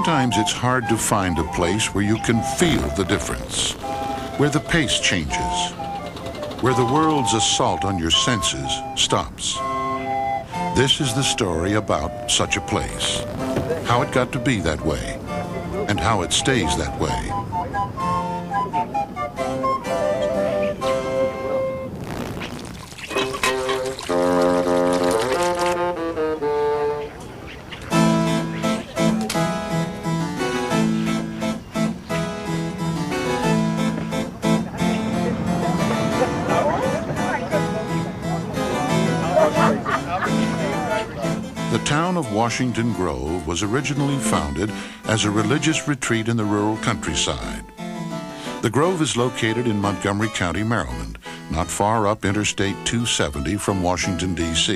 Sometimes it's hard to find a place where you can feel the difference, where the pace changes, where the world's assault on your senses stops. This is the story about such a place, how it got to be that way, and how it stays that way. The town of Washington Grove was originally founded as a religious retreat in the rural countryside. The Grove is located in Montgomery County, Maryland, not far up Interstate 270 from Washington, D.C.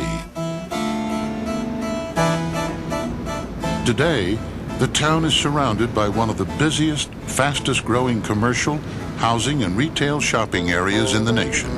Today, the town is surrounded by one of the busiest, fastest-growing commercial, housing, and retail shopping areas in the nation.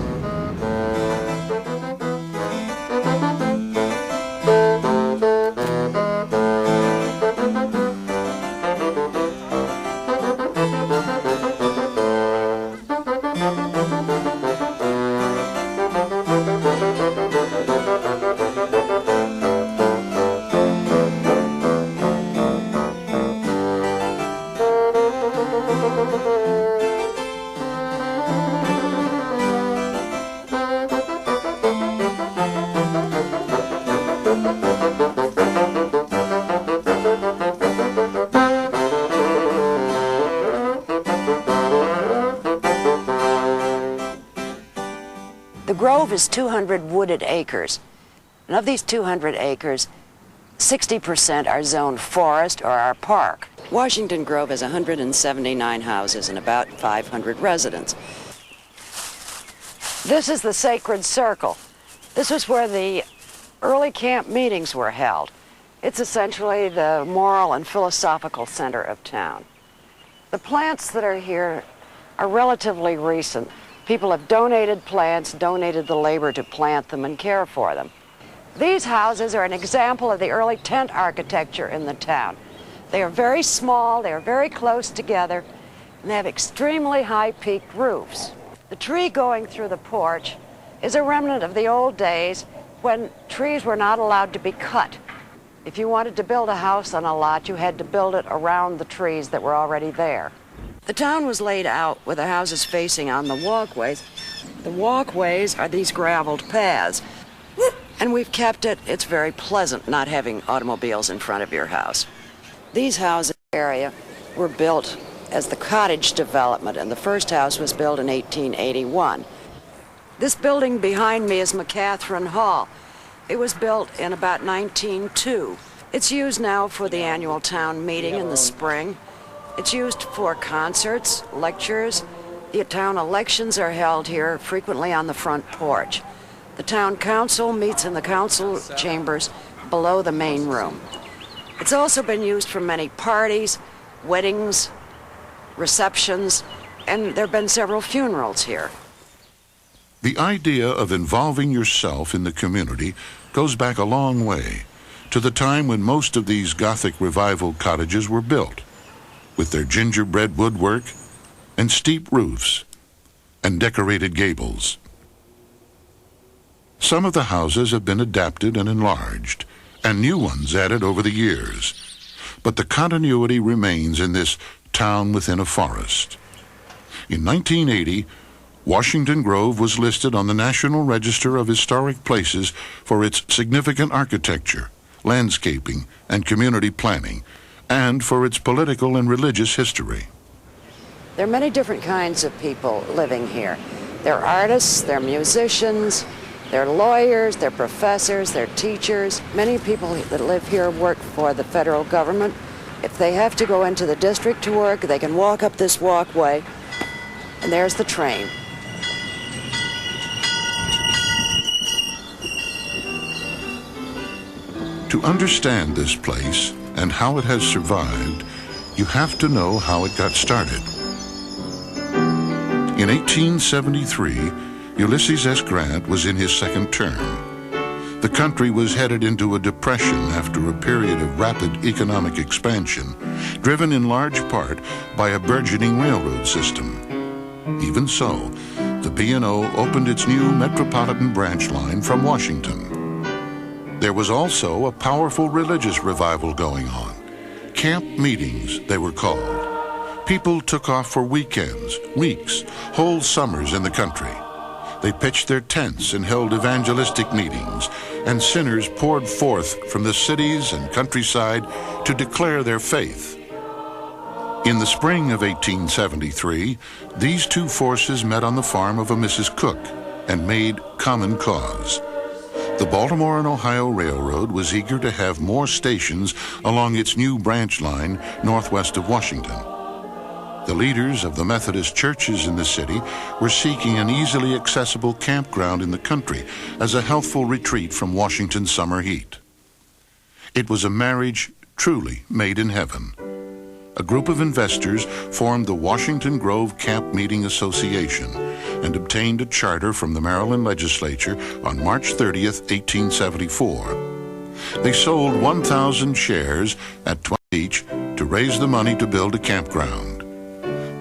The Grove is 200 wooded acres, and of these 200 acres, 60% are zoned forest or our park. Washington Grove has 179 houses and about 500 residents. This is the Sacred Circle. This was where the early camp meetings were held. It's essentially the moral and philosophical center of town. The plants that are here are relatively recent. People have donated plants, donated the labor to plant them and care for them. These houses are an example of the early tent architecture in the town. They are very small, they are very close together, and they have extremely high peaked roofs. The tree going through the porch is a remnant of the old days when trees were not allowed to be cut. If you wanted to build a house on a lot, you had to build it around the trees that were already there. The town was laid out with the houses facing on the walkways. The walkways are these graveled paths, and we've kept it. It's very pleasant not having automobiles in front of your house. These houses area were built as the cottage development, and the first house was built in 1881. This building behind me is McCatherine Hall. It was built in about 1902. It's used now for the annual town meeting in the spring. It's used for concerts, lectures. The town elections are held here frequently on the front porch. The town council meets in the council chambers below the main room. It's also been used for many parties, weddings, receptions, and there have been several funerals here. The idea of involving yourself in the community goes back a long way, to the time when most of these Gothic revival cottages were built, with their gingerbread woodwork and steep roofs and decorated gables. Some of the houses have been adapted and enlarged, and new ones added over the years, but the continuity remains in this town within a forest. In 1980, Washington Grove was listed on the National Register of Historic Places for its significant architecture, landscaping, and community planning, and for its political and religious history. There are many different kinds of people living here. They're artists, they're musicians, they're lawyers, they're professors, they're teachers. Many people that live here work for the federal government. If they have to go into the district to work, they can walk up this walkway, and there's the train. To understand this place and how it has survived, you have to know how it got started. In 1873, Ulysses S. Grant was in his second term. The country was headed into a depression after a period of rapid economic expansion, driven in large part by a burgeoning railroad system. Even so, the B&O opened its new metropolitan branch line from Washington. There was also a powerful religious revival going on. Camp meetings, they were called. People took off for weekends, weeks, whole summers in the country. They pitched their tents and held evangelistic meetings, and sinners poured forth from the cities and countryside to declare their faith. In the spring of 1873, these two forces met on the farm of a Mrs. Cook and made common cause. The Baltimore and Ohio Railroad was eager to have more stations along its new branch line northwest of Washington. The leaders of the Methodist churches in the city were seeking an easily accessible campground in the country as a healthful retreat from Washington's summer heat. It was a marriage truly made in heaven. A group of investors formed the Washington Grove Camp Meeting Association and obtained a charter from the Maryland legislature on March 30th, 1874. They sold 1,000 shares at 20 each to raise the money to build a campground.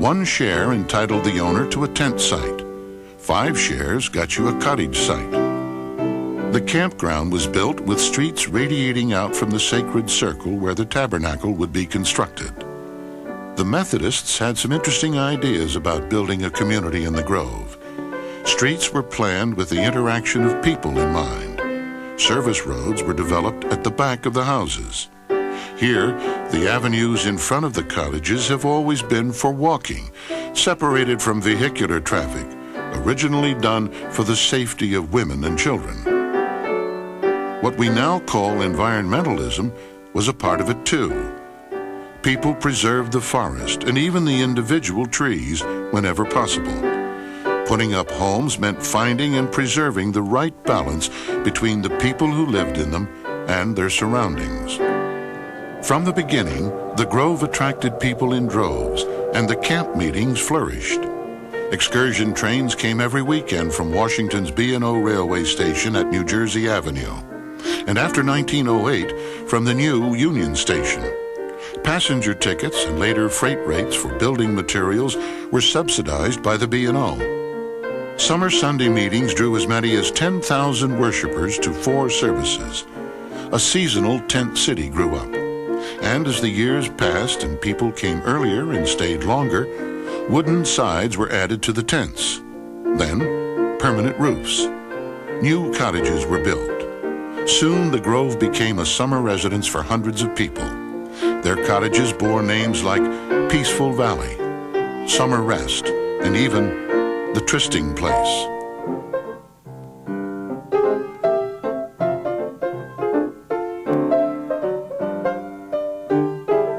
1 share entitled the owner to a tent site. 5 shares got you a cottage site. The campground was built with streets radiating out from the sacred circle where the tabernacle would be constructed. The Methodists had some interesting ideas about building a community in the Grove. Streets were planned with the interaction of people in mind. Service roads were developed at the back of the houses. Here, the avenues in front of the cottages have always been for walking, separated from vehicular traffic, originally done for the safety of women and children. What we now call environmentalism was a part of it too. People preserved the forest and even the individual trees whenever possible. Putting up homes meant finding and preserving the right balance between the people who lived in them and their surroundings. From the beginning, the Grove attracted people in droves, and the camp meetings flourished. Excursion trains came every weekend from Washington's B&O railway station at New Jersey Avenue, and after 1908, from the new Union Station. Passenger tickets and later freight rates for building materials were subsidized by the B&O. Summer Sunday meetings drew as many as 10,000 worshipers to 4 services. A seasonal tent city grew up. And as the years passed and people came earlier and stayed longer, wooden sides were added to the tents. Then, permanent roofs. New cottages were built. Soon the Grove became a summer residence for hundreds of people. Their cottages bore names like Peaceful Valley, Summer Rest, and even the Trysting Place.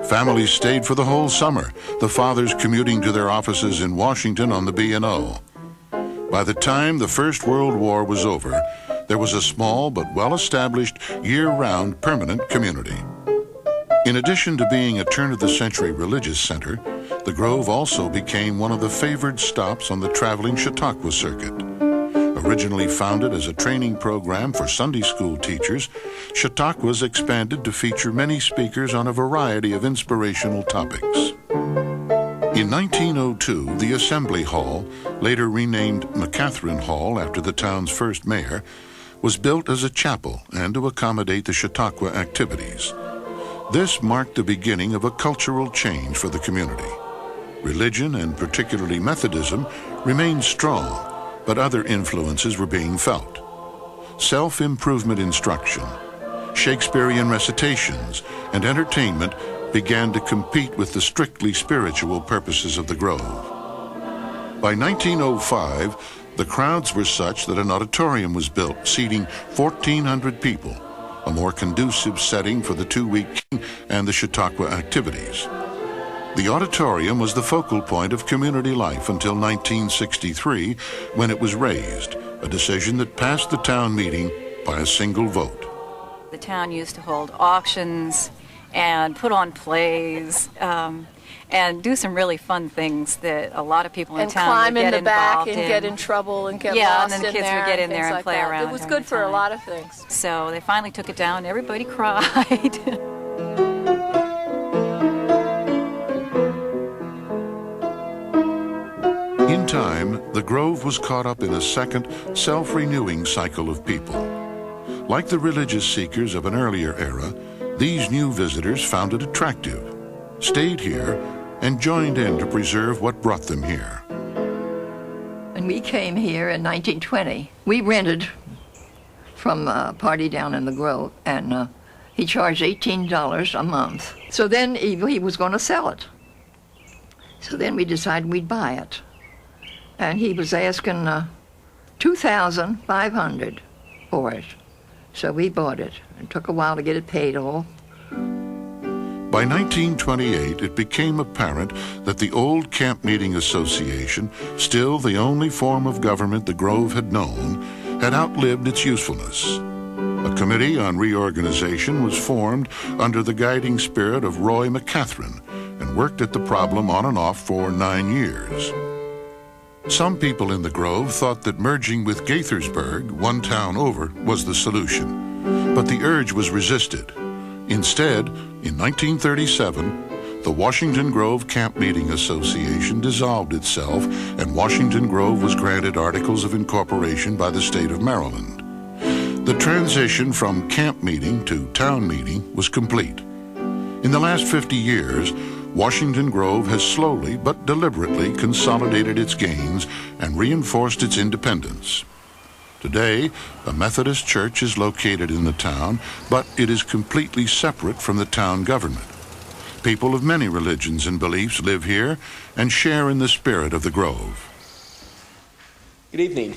Families stayed for the whole summer, the fathers commuting to their offices in Washington on the B&O. By the time the First World War was over, there was a small but well-established year-round permanent community. In addition to being a turn-of-the-century religious center, the Grove also became one of the favored stops on the traveling Chautauqua circuit. Originally founded as a training program for Sunday school teachers, Chautauqua's expanded to feature many speakers on a variety of inspirational topics. In 1902, the Assembly Hall, later renamed McCatherine Hall after the town's first mayor, was built as a chapel and to accommodate the Chautauqua activities. This marked the beginning of a cultural change for the community. Religion, and particularly Methodism, remained strong, but other influences were being felt. Self-improvement instruction, Shakespearean recitations, and entertainment began to compete with the strictly spiritual purposes of the Grove. By 1905, the crowds were such that an auditorium was built, seating 1,400 people, a more conducive setting for the 2-week and the Chautauqua activities. The auditorium was the focal point of community life until 1963, when it was raised, a decision that passed the town meeting by a single vote. The town used to hold auctions and put on plays and do some really fun things that a lot of people in town would get involved in. And climb in the back and get in trouble and get lost in there. Yeah, and then the kids would get in there and play around. It was good for a lot of things. So they finally took it down, and everybody cried. In time, the Grove was caught up in a second, self-renewing cycle of people. Like the religious seekers of an earlier era, these new visitors found it attractive, stayed here, and joined in to preserve what brought them here. When we came here in 1920, we rented from a party down in the Grove, and he charged $18 a month. So then he was going to sell it. So then we decided we'd buy it. And he was asking $2,500 for it. So we bought it. It took a while to get it paid off. By 1928, it became apparent that the old Camp Meeting Association, still the only form of government the Grove had known, had outlived its usefulness. A committee on reorganization was formed under the guiding spirit of Roy McCatherine and worked at the problem on and off for 9 years. Some people in the Grove thought that merging with Gaithersburg, one town over, was the solution, but the urge was resisted. Instead, in 1937, the Washington Grove Camp Meeting Association dissolved itself, and Washington Grove was granted articles of incorporation by the state of Maryland. The transition from camp meeting to town meeting was complete. In the last 50 years, Washington Grove has slowly but deliberately consolidated its gains and reinforced its independence. Today, a Methodist church is located in the town, but it is completely separate from the town government. People of many religions and beliefs live here and share in the spirit of the Grove. Good evening.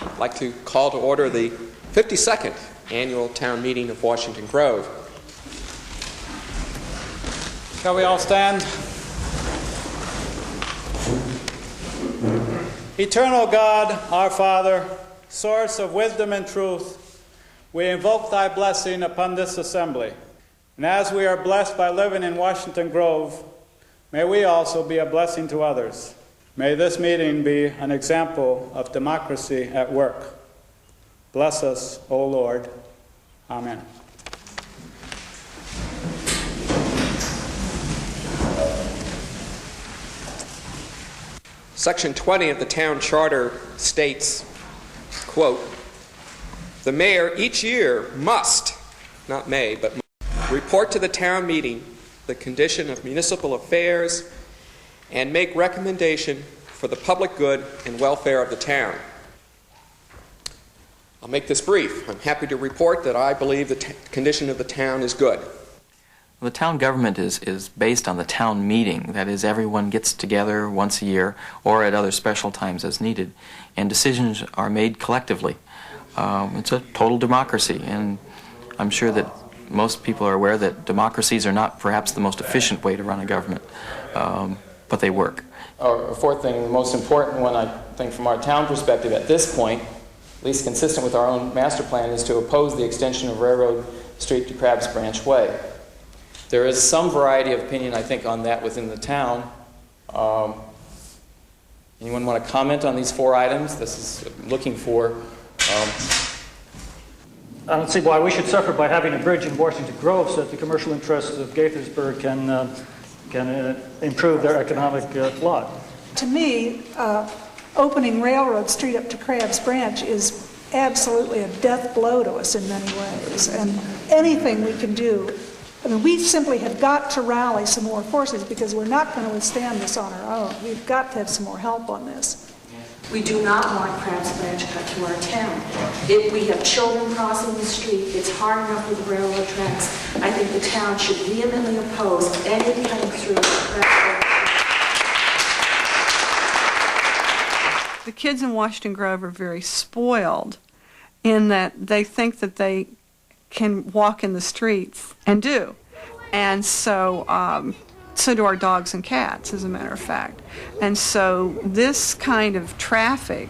I'd like to call to order the 52nd Annual Town Meeting of Washington Grove. Shall we all stand? Eternal God, our Father, source of wisdom and truth, we invoke thy blessing upon this assembly. And as we are blessed by living in Washington Grove, may we also be a blessing to others. May this meeting be an example of democracy at work. Bless us, O Lord. Amen. Section 20 of the town charter states, quote, "The mayor each year must, not may, but must, report to the town meeting the condition of municipal affairs and make recommendation for the public good and welfare of the town." I'll make this brief. I'm happy to report that I believe the condition of the town is good. The town government is based on the town meeting. That is, everyone gets together once a year or at other special times as needed, and decisions are made collectively. It's a total democracy, and I'm sure that most people are aware that democracies are not perhaps the most efficient way to run a government, but they work. A fourth thing, the most important one, I think, from our town perspective at this point, at least consistent with our own master plan, is to oppose the extension of Railroad Street to Crabs Branch Way. There is some variety of opinion, I think, on that within the town. Anyone want to comment on these 4 items? This is looking for... I don't see why we should suffer by having a bridge in Washington Grove so that the commercial interests of Gaithersburg can improve their economic lot. To me, opening Railroad Street up to Crabs Branch is absolutely a death blow to us in many ways. And anything we can do, I mean, we simply have got to rally some more forces because we're not going to withstand this on our own. We've got to have some more help on this. We do not want Crabs Branch cut to our town. If we have children crossing the street, it's hard enough with the railroad tracks. I think the town should vehemently oppose any cutting through Crabs Branch. The kids in Washington Grove are very spoiled in that they think that they can walk in the streets and do. And so so do our dogs and cats, as a matter of fact. And so this kind of traffic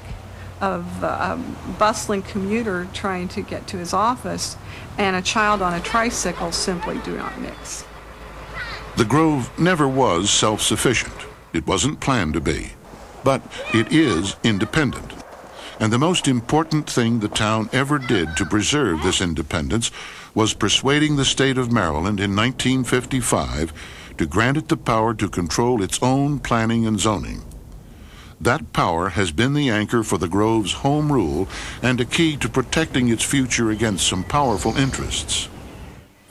of a bustling commuter trying to get to his office and a child on a tricycle simply do not mix. The Grove never was self-sufficient. It wasn't planned to be. But it is independent. And the most important thing the town ever did to preserve this independence was persuading the state of Maryland in 1955 to grant it the power to control its own planning and zoning. That power has been the anchor for the Grove's home rule and a key to protecting its future against some powerful interests.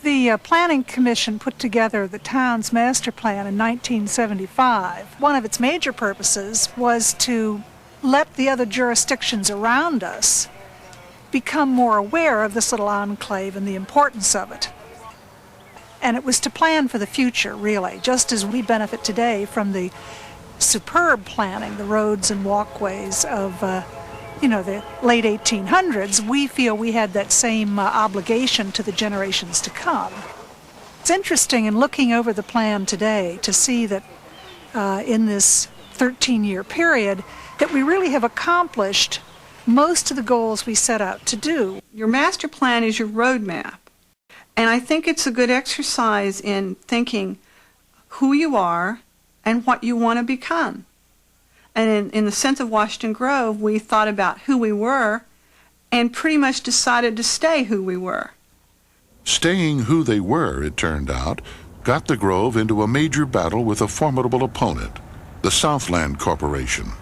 The Planning Commission put together the town's master plan in 1975. One of its major purposes was to let the other jurisdictions around us become more aware of this little enclave and the importance of it. And it was to plan for the future, really, just as we benefit today from the superb planning, the roads and walkways of the late 1800s. We feel we had that same obligation to the generations to come. It's interesting in looking over the plan today to see that in this 13-year period that we really have accomplished most of the goals we set out to do. Your master plan is your roadmap. And I think it's a good exercise in thinking who you are and what you want to become. And in the sense of Washington Grove, we thought about who we were and pretty much decided to stay who we were. Staying who they were, it turned out, got the Grove into a major battle with a formidable opponent, the Southland Corporation.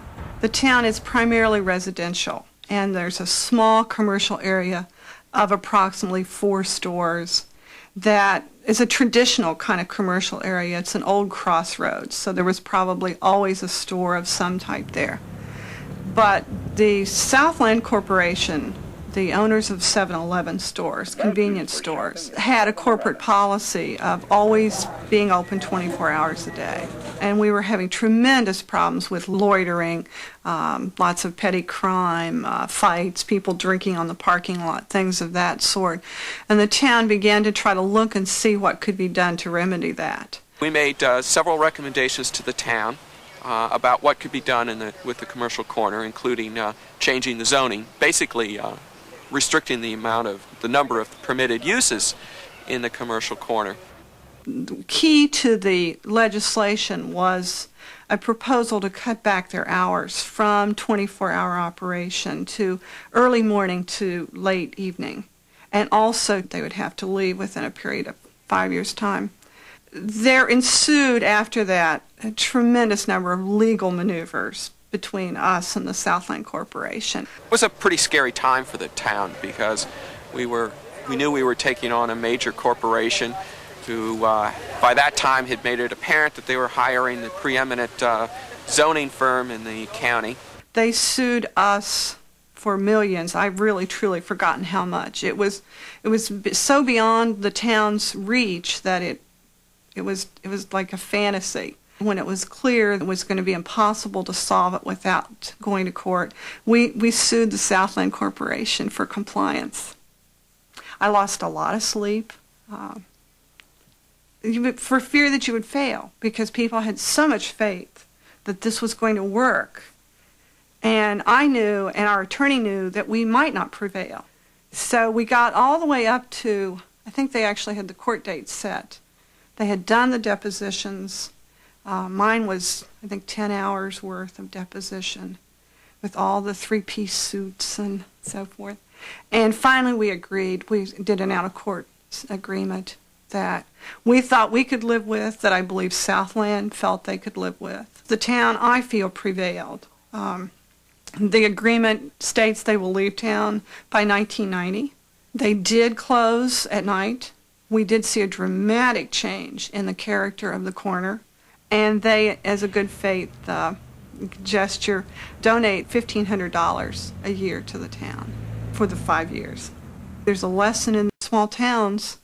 The town is primarily residential, and there's a small commercial area of approximately 4 stores that is a traditional kind of commercial area. It's an old crossroads, so there was probably always a store of some type there. But the Southland Corporation, the owners of 7-Eleven stores, convenience stores, had a corporate policy of always being open 24 hours a day. And we were having tremendous problems with loitering, lots of petty crime, fights, people drinking on the parking lot, things of that sort. And the town began to try to look and see what could be done to remedy that. We made several recommendations to the town about what could be done with the commercial corner, including changing the zoning, basically restricting the number of permitted uses in the commercial corner. Key to the legislation was a proposal to cut back their hours from 24-hour operation to early morning to late evening. And also they would have to leave within a period of 5 years' time. There ensued after that a tremendous number of legal maneuvers between us and the Southland Corporation. It was a pretty scary time for the town because we knew we were taking on a major corporation who by that time had made it apparent that they were hiring the preeminent zoning firm in the county. They sued us for millions. I've really truly forgotten how much. It was so beyond the town's reach that it was like a fantasy. When it was clear it was going to be impossible to solve it without going to court, we sued the Southland Corporation for compliance. I lost a lot of sleep for fear that you would fail, because people had so much faith that this was going to work. And I knew, and our attorney knew, that we might not prevail. So we got all the way up to, I think they actually had the court date set. They had done the depositions. Mine was, I think, 10 hours worth of deposition with all the 3-piece suits and so forth. And finally we agreed. We did an out-of-court agreement that we thought we could live with, that I believe Southland felt they could live with. The town, I feel, prevailed. The agreement states they will leave town by 1990. They did close at night. We did see a dramatic change in the character of the corner. And they, as a good faith gesture, donate $1,500 a year to the town for the 5 years. There's a lesson in small towns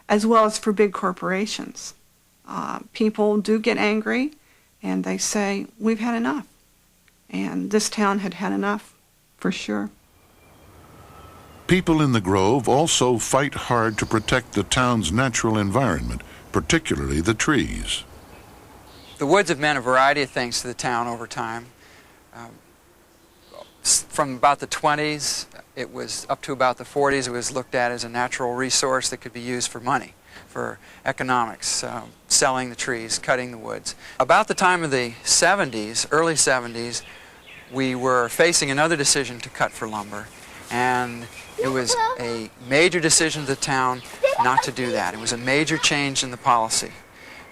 as well as for big corporations. People do get angry and they say, we've had enough. And this town had had enough, for sure. People in the Grove also fight hard to protect the town's natural environment, particularly the trees. The woods have meant a variety of things to the town over time. From about the 20s, it was up to about the 40s, it was looked at as a natural resource that could be used for money. for economics, selling the trees, cutting the woods. About the time of the 70s, early 70s, we were facing another decision to cut for lumber, and it was a major decision of the town not to do that. It was a major change in the policy.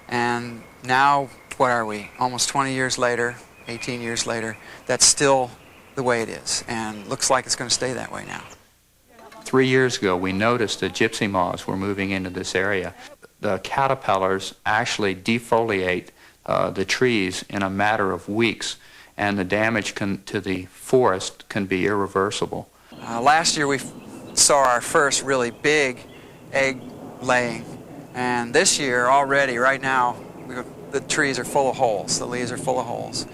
And now, what are we, almost 20 years later, 18 years later, that's still the way it is, and looks like it's going to stay that way now. 3 years ago, we noticed that gypsy moths were moving into this area. The caterpillars actually defoliate the trees in a matter of weeks, and the damage to the forest can be irreversible. Last year we saw our first really big egg laying, and this year already, right now, the trees are full of holes, the leaves are full of holes.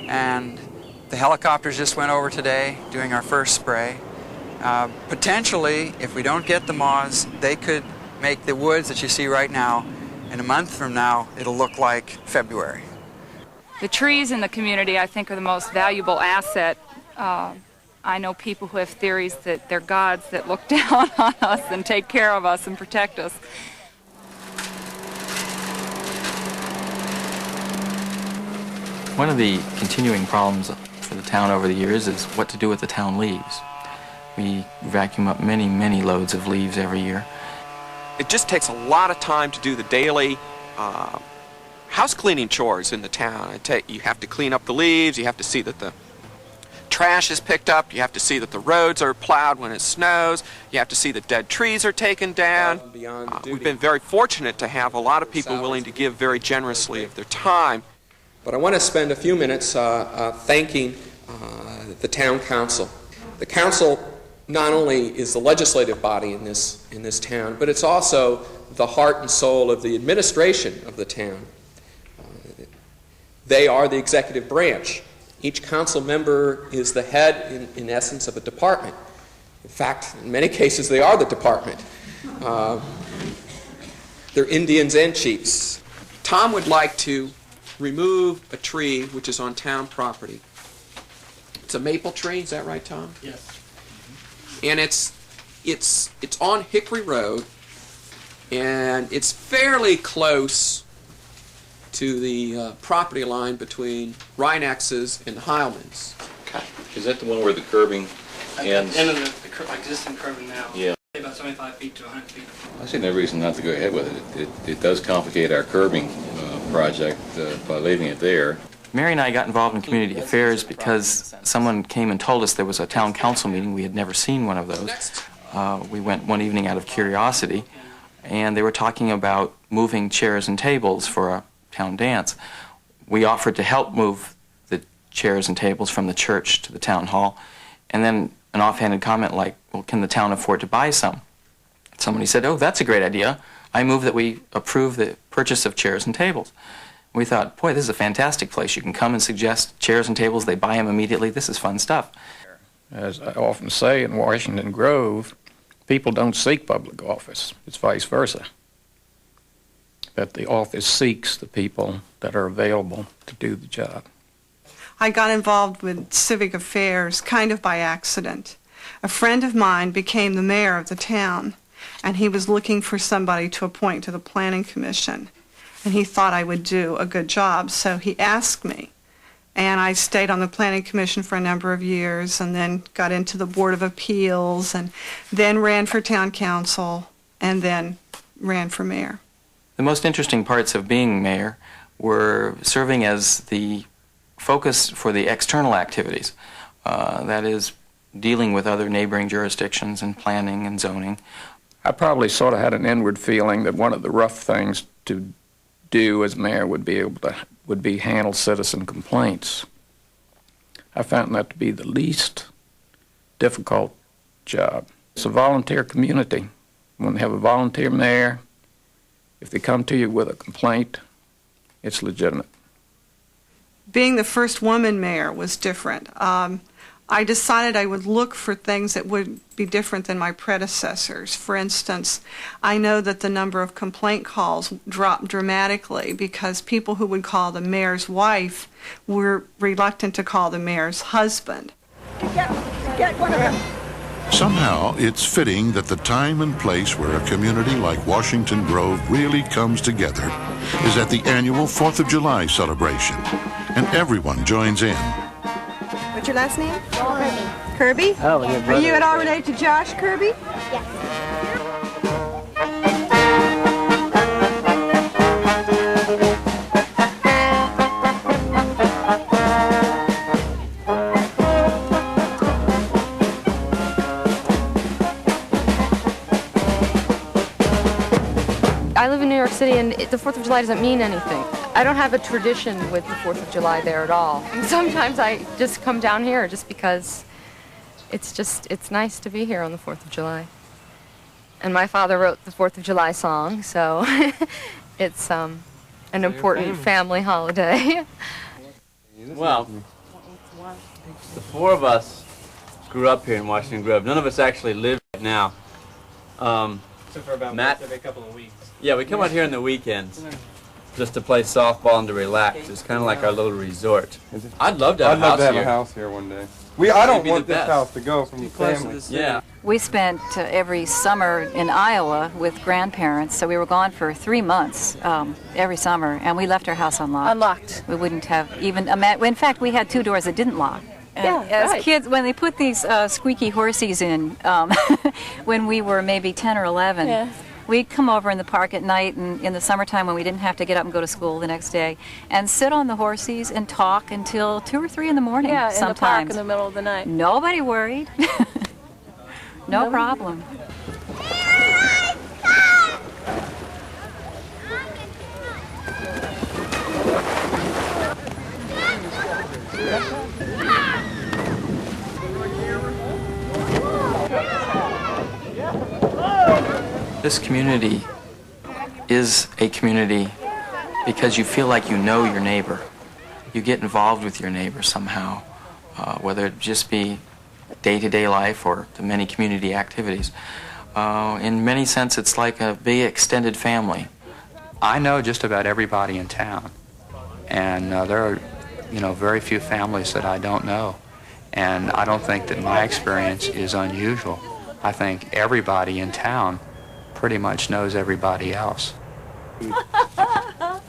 And the helicopters just went over today doing our first spray. Potentially, if we don't get the moths, they could make the woods that you see right now, in a month from now, it'll look like February. The trees in the community, I think, are the most valuable asset. I know people who have theories that they're gods that look down on us and take care of us and protect us. One of the continuing problems for the town over the years is what to do with the town leaves. We vacuum up many, many loads of leaves every year. It just takes a lot of time to do the daily house cleaning chores in the town. You have to clean up the leaves, you have to see that the trash is picked up, you have to see that the roads are plowed when it snows, you have to see that dead trees are taken down. We've been very fortunate to have a lot of people willing to give very generously of their time. But I want to spend a few minutes thanking the town council. The council not only is the legislative body in this town, but it's also the heart and soul of the administration of the town. They are the executive branch. Each council member is the head, in essence, of a department. In fact, in many cases, they are the department. They're Indians and chiefs. Tom would like to remove a tree which is on town property. It's a maple tree, is that right, Tom? Yes. And it's on Hickory Road, and it's fairly close to the property line between Rhinex's and Heilman's. Okay. Is that the one where the curbing ends? End of the existing curbing now. Yeah. About 75 feet to 100 feet. I see no reason not to go ahead with it. It does complicate our curbing project by leaving it there. Mary and I got involved in community affairs because someone came and told us there was a town council meeting. We had never seen one of those. We went one evening out of curiosity, and they were talking about moving chairs and tables for a town dance. We offered to help move the chairs and tables from the church to the town hall, and then an offhanded comment like, well, can the town afford to buy some? Somebody said, oh, that's a great idea. I move that we approve the purchase of chairs and tables. We thought, boy, this is a fantastic place. You can come and suggest chairs and tables. They buy them immediately. This is fun stuff. As I often say in Washington Grove, people don't seek public office. It's vice versa. But the office seeks the people that are available to do the job. I got involved with civic affairs kind of by accident. A friend of mine became the mayor of the town, and he was looking for somebody to appoint to the planning commission. And he thought I would do a good job, so he asked me. And I stayed on the planning commission for a number of years, and then got into the Board of Appeals, and then ran for town council, and then ran for mayor. The most interesting parts of being mayor were serving as the focus for the external activities. That is, dealing with other neighboring jurisdictions and planning and zoning. I probably sort of had an inward feeling that one of the rough things to do as mayor would be handle citizen complaints. I found that to be the least difficult job. It's a volunteer community. When they have a volunteer mayor, if they come to you with a complaint, it's legitimate. Being the first woman mayor was different. I decided I would look for things that would be different than my predecessors. For instance, I know that the number of complaint calls dropped dramatically because people who would call the mayor's wife were reluctant to call the mayor's husband. Get one of them. Somehow, it's fitting that the time and place where a community like Washington Grove really comes together is at the annual 4th of July celebration, and everyone joins in. What's your last name? Kirby. Kirby? Oh, your brother. Are you at all related to Josh Kirby? Yes. I live in New York City, and the 4th of July doesn't mean anything. I don't have a tradition with the 4th of July there at all. And sometimes I just come down here just because it's nice to be here on the 4th of July. And my father wrote the 4th of July song, so it's an important family holiday. Well, the four of us grew up here in Washington Grove. None of us actually live right now. Except for about Matt, every couple of weeks. Yeah, we come out here on the weekends just to play softball and to relax. It's kind of like our little resort. I'd love to have a house here one day. I don't want this house to go from the family. Yeah. We spent every summer in Iowa with grandparents, so we were gone for 3 months every summer, and we left our house unlocked. Unlocked. We wouldn't have even, in fact, we had 2 doors that didn't lock. And Yeah, as right. kids, when they put these squeaky horsies in, when we were maybe 10 or 11, Yeah. we'd come over in the park at night and in the summertime when we didn't have to get up and go to school the next day and sit on the horsies and talk until 2 or 3 in the morning Yeah, in the park sometimes. in the middle of the night. Nobody worried. No problem. This community is a community because you feel like you know your neighbor. You get involved with your neighbor somehow, whether it just be day-to-day life or the many community activities. In many sense, it's like a big extended family. I know just about everybody in town, and there are, very few families that I don't know. And I don't think that my experience is unusual. I think everybody in town pretty much knows everybody else.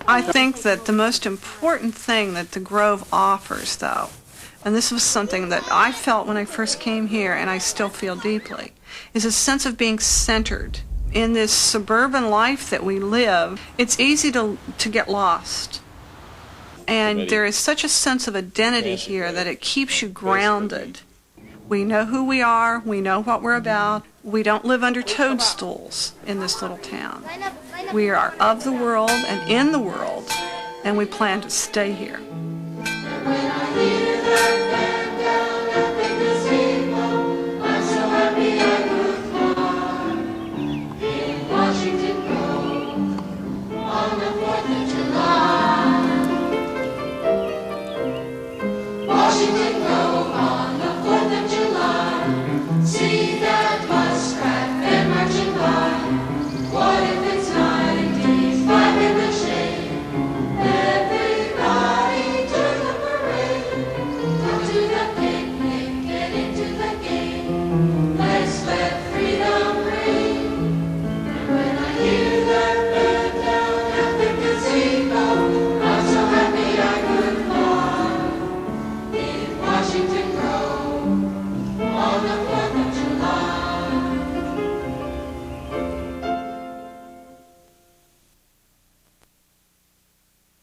I think that the most important thing that the Grove offers, though, and this was something that I felt when I first came here, and I still feel deeply, is a sense of being centered. In this suburban life that we live, it's easy to get lost. And there is such a sense of identity here that it keeps you grounded. We know who we are, we know what we're about. We don't live under toadstools in this little town. We are of the world and in the world, and we plan to stay here. Washington